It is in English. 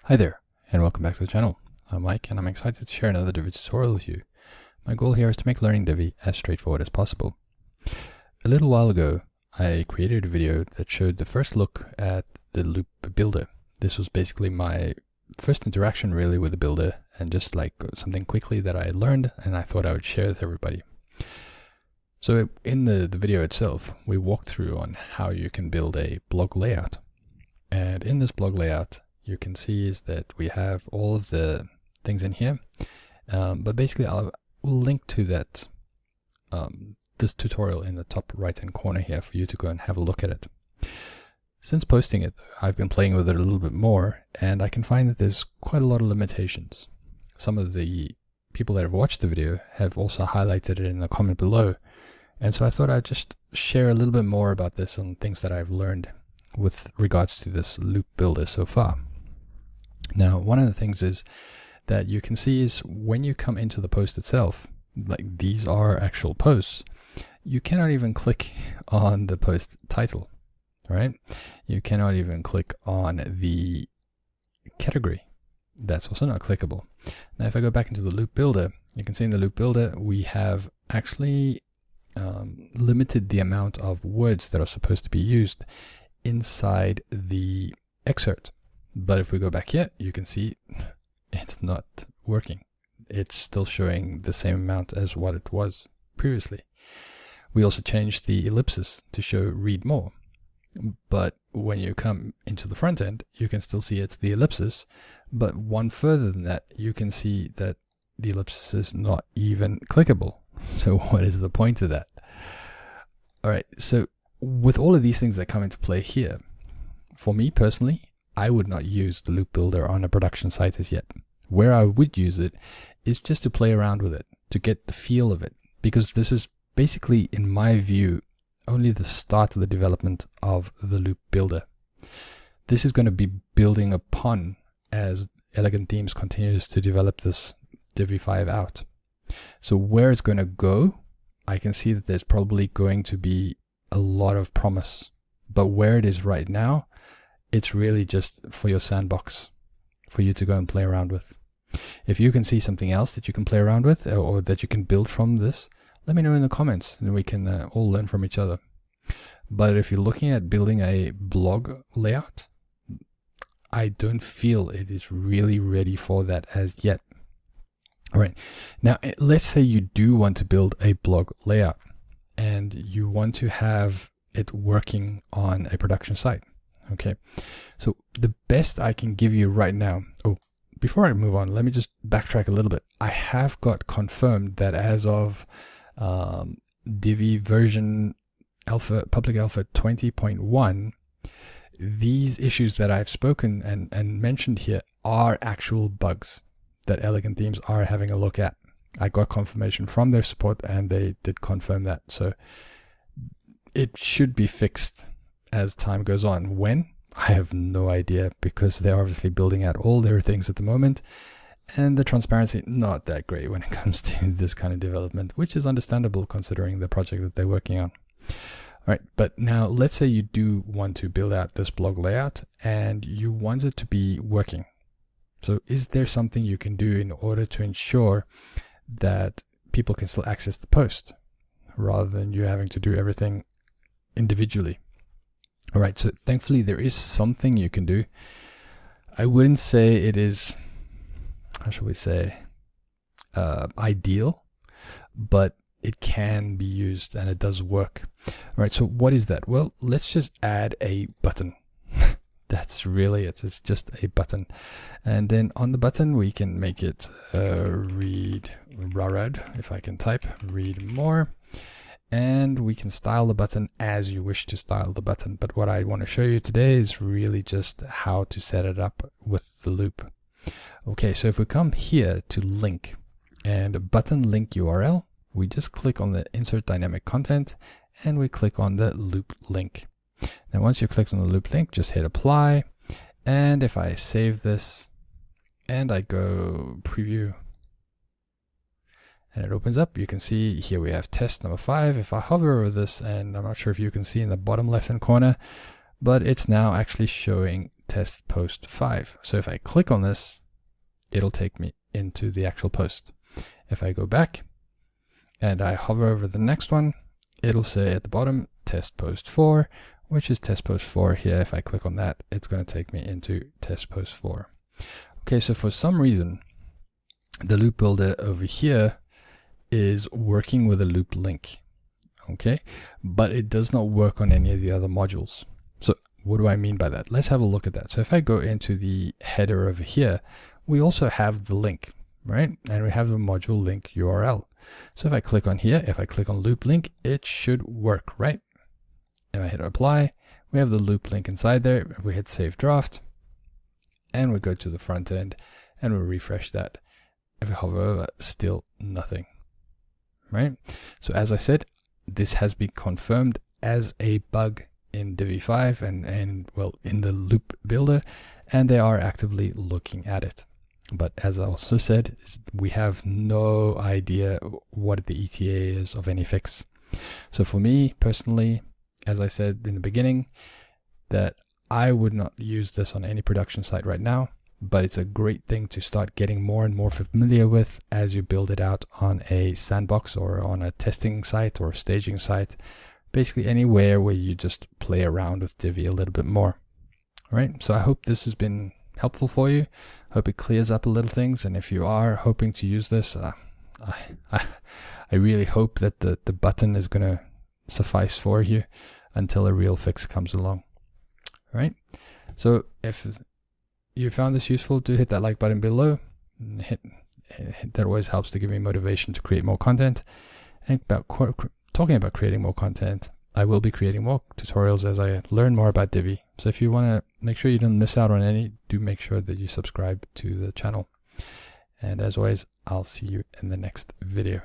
Hi there, and welcome back to the channel. I'm Mike, and I'm excited to share another Divi tutorial with you. My goal here is to make learning Divi as straightforward as possible. A little while ago, I created a video that showed the first look at the Loop Builder. This was basically my first interaction really with the builder, and just like something quickly that I learned and I thought I would share with everybody. So in the video itself, we walked through on how you can build a blog layout. And in this blog layout, you can see is that we have all of the things in here, but basically we'll link to that this tutorial in the top right hand corner here for you to go and have a look at it. Since posting it, I've been playing with it a little bit more, and I can find that there's quite a lot of limitations. Some of the people that have watched the video have also highlighted it in the comment below, and so I thought I'd just share a little bit more about this and things that I've learned with regards to this loop builder so far. Now, one of the things is that you can see is when you come into the post itself, like these are actual posts, you cannot even click on the post title, right? You cannot even click on the category. That's also not clickable. Now, if I go back into the loop builder, you can see in the loop builder, we have actually limited the amount of words that are supposed to be used inside the excerpt. But if we go back here, you can see it's not working. It's still showing the same amount as what it was previously. We also changed the ellipsis to show read more. But when you come into the front end, you can still see it's the ellipsis. But one further than that, you can see that the ellipsis is not even clickable. So what is the point of that? All right, so with all of these things that come into play here, for me personally, I would not use the loop builder on a production site as yet. Where I would use it is just to play around with it, to get the feel of it, because this is basically, in my view, only the start of the development of the loop builder. This is going to be building upon as Elegant Themes continues to develop this Divi 5 out. So where it's going to go, I can see that there's probably going to be a lot of promise, but where it is right now, it's really just for your sandbox, for you to go and play around with. If you can see something else that you can play around with or that you can build from this, let me know in the comments and we can all learn from each other. But if you're looking at building a blog layout, I don't feel it is really ready for that as yet. All right, now let's say you do want to build a blog layout and you want to have it working on a production site. Okay, so the best I can give you right now, before I move on, let me just backtrack a little bit. I have got confirmed that as of Divi version alpha, public alpha 20.1, these issues that I've spoken and mentioned here are actual bugs that Elegant Themes are having a look at. I got confirmation from their support and they did confirm that. So it should be fixed as time goes on. When? I have no idea, because they're obviously building out all their things at the moment, and the transparency not that great when it comes to this kind of development, which is understandable considering the project that they're working on. All right, but now let's say you do want to build out this blog layout and you want it to be working. So is there something you can do in order to ensure that people can still access the post rather than you having to do everything individually? All right, so thankfully there is something you can do. I wouldn't say it is, how shall we say, ideal, but it can be used and it does work. All right, so what is that? Well, let's just add a button. That's really it. It's just a button. And then on the button, we can make it read if I can type, read more. And we can style the button as you wish to style the button. But what I want to show you today is really just how to set it up with the loop. Okay, so if we come here to link and button link URL, we just click on the insert dynamic content and we click on the loop link. Now, once you click on the loop link, just hit apply. And if I save this and I go preview, and it opens up, you can see here we have test number 5. If I hover over this, and I'm not sure if you can see in the bottom left hand corner, but it's now actually showing test post 5. So if I click on this, it'll take me into the actual post. If I go back and I hover over the next one, it'll say at the bottom test post 4, which is test post 4 here. If I click on that, it's going to take me into test post 4. Okay, so for some reason, the loop builder over here is working with a loop link. Okay, but it does not work on any of the other modules. So what do I mean by that? Let's have a look at that. So if I go into the header over here, we also have the link, right? And we have the module link URL. So if I click on here, if I click on loop link, it should work, right? If I hit apply, we have the loop link inside there. If we hit save draft and we go to the front end and we refresh that. If we hover over, still nothing, right? So as I said, this has been confirmed as a bug in Divi 5 and well, in the loop builder, and they are actively looking at it. But as I also said, we have no idea what the ETA is of any fix. So for me personally, as I said in the beginning, that I would not use this on any production site right now, but it's a great thing to start getting more and more familiar with as you build it out on a sandbox or on a testing site or staging site, basically anywhere where you just play around with Divi a little bit more. All right, so I hope this has been helpful for you. Hope it clears up a little things, and if you are hoping to use this, I really hope that the button is going to suffice for you until a real fix comes along. All right, so if you found this useful, do hit that like button below. That always helps to give me motivation to create more content. And talking about creating more content, I will be creating more tutorials as I learn more about Divi. So if you want to make sure you don't miss out on any, do make sure that you subscribe to the channel. And as always, I'll see you in the next video.